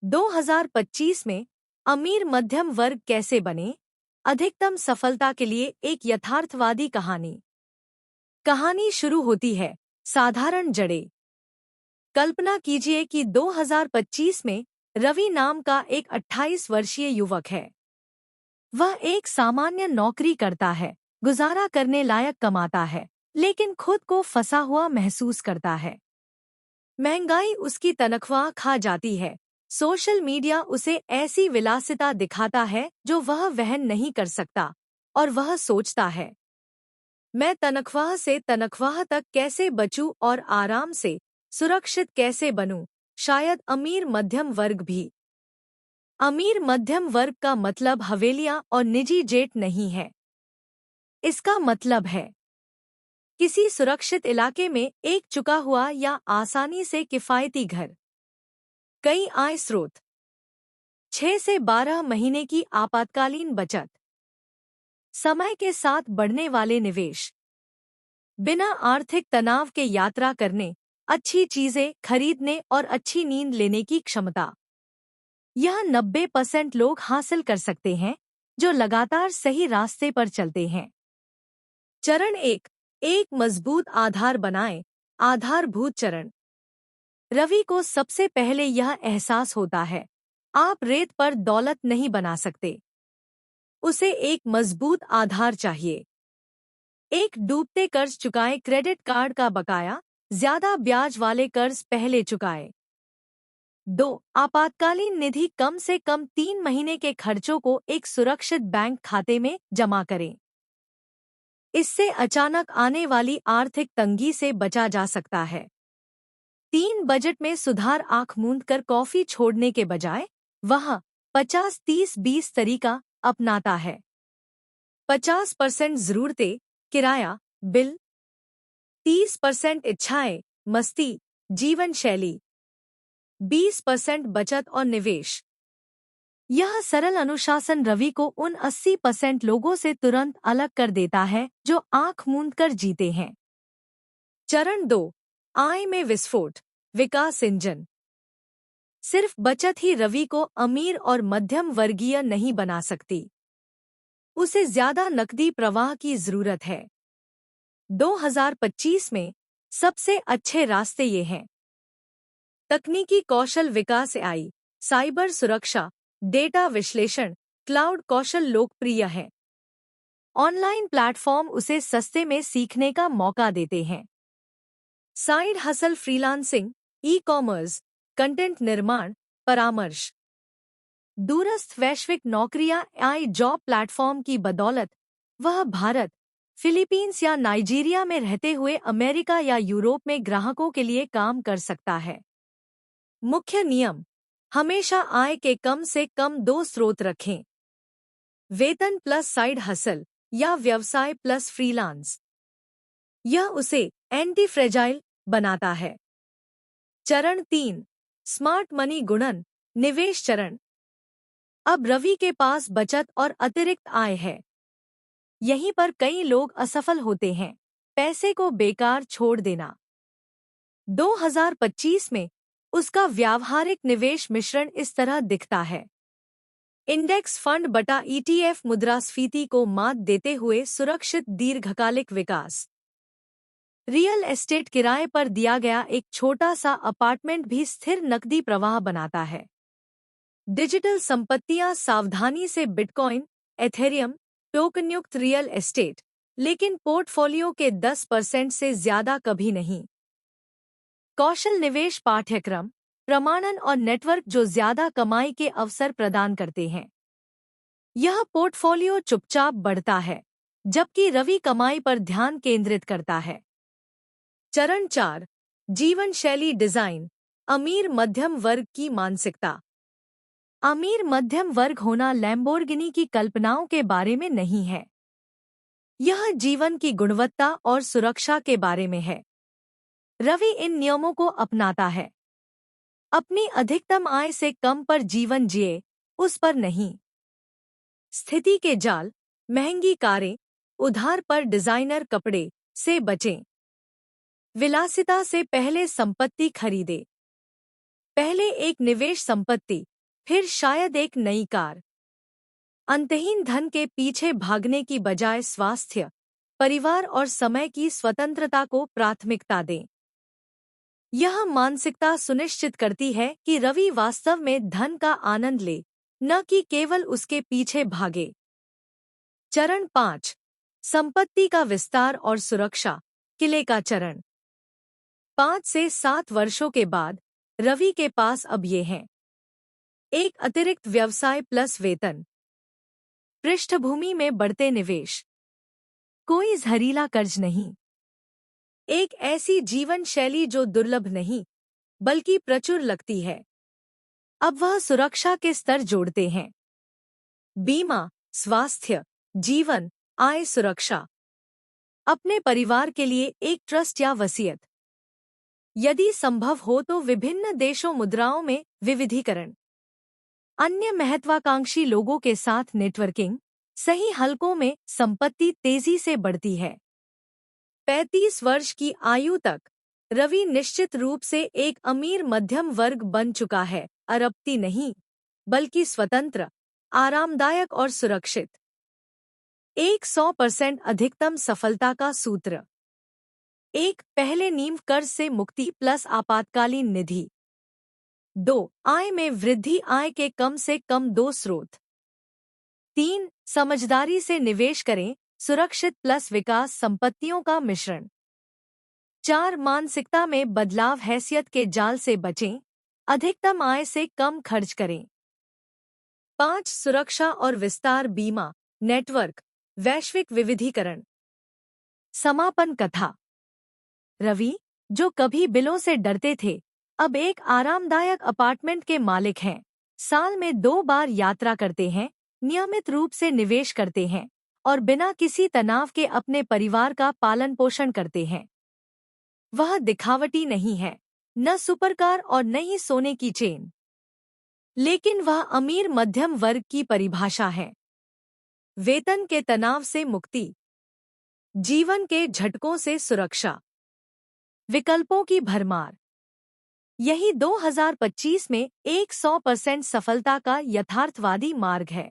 2025 में अमीर मध्यम वर्ग कैसे बने? अधिकतम सफलता के लिए एक यथार्थवादी कहानी। कहानी शुरू होती है साधारण जड़े। कल्पना कीजिए कि 2025 में रवि नाम का एक 28 वर्षीय युवक है। वह एक सामान्य नौकरी करता है, गुजारा करने लायक कमाता है, लेकिन खुद को फंसा हुआ महसूस करता है। महंगाई उसकी तनख्वाह खा जाती है। सोशल मीडिया उसे ऐसी विलासिता दिखाता है जो वह वहन नहीं कर सकता, और वह सोचता है, मैं तनख्वाह से तनख्वाह तक कैसे बचूं और आराम से सुरक्षित कैसे बनूं? शायद अमीर मध्यम वर्ग भी। अमीर मध्यम वर्ग का मतलब हवेलियां और निजी जेट नहीं है। इसका मतलब है किसी सुरक्षित इलाके में एक चुका हुआ या आसानी से किफायती घर, कई आय स्रोत, 6 से 12 महीने की आपातकालीन बचत, समय के साथ बढ़ने वाले निवेश, बिना आर्थिक तनाव के यात्रा करने, अच्छी चीजें खरीदने और अच्छी नींद लेने की क्षमता। यह 90% लोग हासिल कर सकते हैं जो लगातार सही रास्ते पर चलते हैं। चरण एक मजबूत आधार बनाएं। आधारभूत चरण। रवि को सबसे पहले यह एहसास होता है, आप रेत पर दौलत नहीं बना सकते। उसे एक मजबूत आधार चाहिए। एक डूबते कर्ज चुकाए, क्रेडिट कार्ड का बकाया, ज्यादा ब्याज वाले कर्ज पहले चुकाए। 2 आपातकालीन निधि, कम से कम 3 महीने के खर्चों को एक सुरक्षित बैंक खाते में जमा करें। इससे अचानक आने वाली आर्थिक तंगी से बचा जा सकता है। 3 बजट में सुधार। आंख मूंद कर कॉफी छोड़ने के बजाय वह 50-30-20 तरीका अपनाता है। 50% जरूरतें, किराया, बिल, 30% इच्छाएं, मस्ती, जीवन शैली, 20% बचत और निवेश। यह सरल अनुशासन रवि को उन 80% लोगों से तुरंत अलग कर देता है जो आंख मूंद कर जीते हैं। चरण 2 आय में विस्फोट, विकास इंजन। सिर्फ बचत ही रवि को अमीर और मध्यम वर्गीय नहीं बना सकती। उसे ज्यादा नकदी प्रवाह की जरूरत है। 2025 में सबसे अच्छे रास्ते ये हैं। तकनीकी कौशल विकास, AI, साइबर सुरक्षा, डेटा विश्लेषण, क्लाउड कौशल लोकप्रिय है। ऑनलाइन प्लेटफॉर्म उसे सस्ते में सीखने का मौका देते हैं। Side hustle, freelancing, e-commerce, content निर्माण, परामर्श। दूरस्थ वैश्विक नौकरियां, AI जॉब प्लेटफॉर्म की बदौलत वह भारत, फिलीपींस या नाइजीरिया में रहते हुए अमेरिका या यूरोप में ग्राहकों के लिए काम कर सकता है। मुख्य नियम, हमेशा आय के कम से कम 2 स्रोत रखें। वेतन प्लस साइड हसल या व्यवसाय प्लस फ्रीलांस। यह उसे एंटी फ्रेजाइल बनाता है। चरण 3 स्मार्ट मनी गुणन, निवेश चरण। अब रवि के पास बचत और अतिरिक्त आय है। यहीं पर कई लोग असफल होते हैं, पैसे को बेकार छोड़ देना। 2025 में उसका व्यावहारिक निवेश मिश्रण इस तरह दिखता है। इंडेक्स फंड बटा ETF, मुद्रास्फीति को मात देते हुए सुरक्षित दीर्घकालिक विकास। रियल एस्टेट, किराए पर दिया गया एक छोटा सा अपार्टमेंट भी स्थिर नकदी प्रवाह बनाता है। डिजिटल संपत्तियां, सावधानी से बिटकॉइन, एथेरियम, टोकनयुक्त रियल एस्टेट, लेकिन पोर्टफोलियो के 10% से ज्यादा कभी नहीं। कौशल निवेश पाठ्यक्रम, प्रमाणन और नेटवर्क जो ज्यादा कमाई के अवसर प्रदान करते हैं। यह पोर्टफोलियो चुपचाप बढ़ता है, जबकि रवि कमाई पर ध्यान केंद्रित करता है। चरण 4 जीवन शैली डिजाइन, अमीर मध्यम वर्ग की मानसिकता। अमीर मध्यम वर्ग होना लैम्बोर्गिनी की कल्पनाओं के बारे में नहीं है। यह जीवन की गुणवत्ता और सुरक्षा के बारे में है। रवि इन नियमों को अपनाता है। अपनी अधिकतम आय से कम पर जीवन जिए, उस पर नहीं। स्थिति के जाल, महंगी कारें, उधार पर डिजाइनर कपड़े से बचें। विलासिता से पहले संपत्ति खरीदे। पहले एक निवेश संपत्ति, फिर शायद एक नई कार। अंतहीन धन के पीछे भागने की बजाय स्वास्थ्य, परिवार और समय की स्वतंत्रता को प्राथमिकता दें। यह मानसिकता सुनिश्चित करती है कि रवि वास्तव में धन का आनंद ले, न कि केवल उसके पीछे भागे। चरण 5, संपत्ति का विस्तार और सुरक्षा, किले का चरण। 5 से 7 वर्षों के बाद रवि के पास अब ये हैं: एक अतिरिक्त व्यवसाय प्लस वेतन, पृष्ठभूमि में बढ़ते निवेश, कोई जहरीला कर्ज नहीं, एक ऐसी जीवन शैली जो दुर्लभ नहीं बल्कि प्रचुर लगती है। अब वह सुरक्षा के स्तर जोड़ते हैं: बीमा, स्वास्थ्य, जीवन, आय सुरक्षा, अपने परिवार के लिए एक ट्रस्ट या वसीयत, यदि संभव हो तो विभिन्न देशों मुद्राओं में विविधीकरण, अन्य महत्वाकांक्षी लोगों के साथ नेटवर्किंग। सही हलकों में संपत्ति तेजी से बढ़ती है। 35 वर्ष की आयु तक रवि निश्चित रूप से एक अमीर मध्यम वर्ग बन चुका है, अरबती नहीं बल्कि स्वतंत्र, आरामदायक और सुरक्षित। 100% अधिकतम सफलता का सूत्र। 1. पहले नींव कर्ज से मुक्ति प्लस आपातकालीन निधि। 2. आय में वृद्धि, आय के कम से कम 2 स्रोत। 3. समझदारी से निवेश करें, सुरक्षित प्लस विकास संपत्तियों का मिश्रण। 4. मानसिकता में बदलाव, हैसियत के जाल से बचें, अधिकतम आय से कम खर्च करें। 5. सुरक्षा और विस्तार, बीमा, नेटवर्क, वैश्विक विविधीकरण। समापन कथा। रवि, जो कभी बिलों से डरते थे, अब एक आरामदायक अपार्टमेंट के मालिक हैं, साल में 2 बार यात्रा करते हैं, नियमित रूप से निवेश करते हैं और बिना किसी तनाव के अपने परिवार का पालन पोषण करते हैं। वह दिखावटी नहीं है, न सुपरकार और न ही सोने की चेन, लेकिन वह अमीर मध्यम वर्ग की परिभाषा है। वेतन के तनाव से मुक्ति, जीवन के झटकों से सुरक्षा, विकल्पों की भरमार। यही 2025 में 100% सफलता का यथार्थवादी मार्ग है।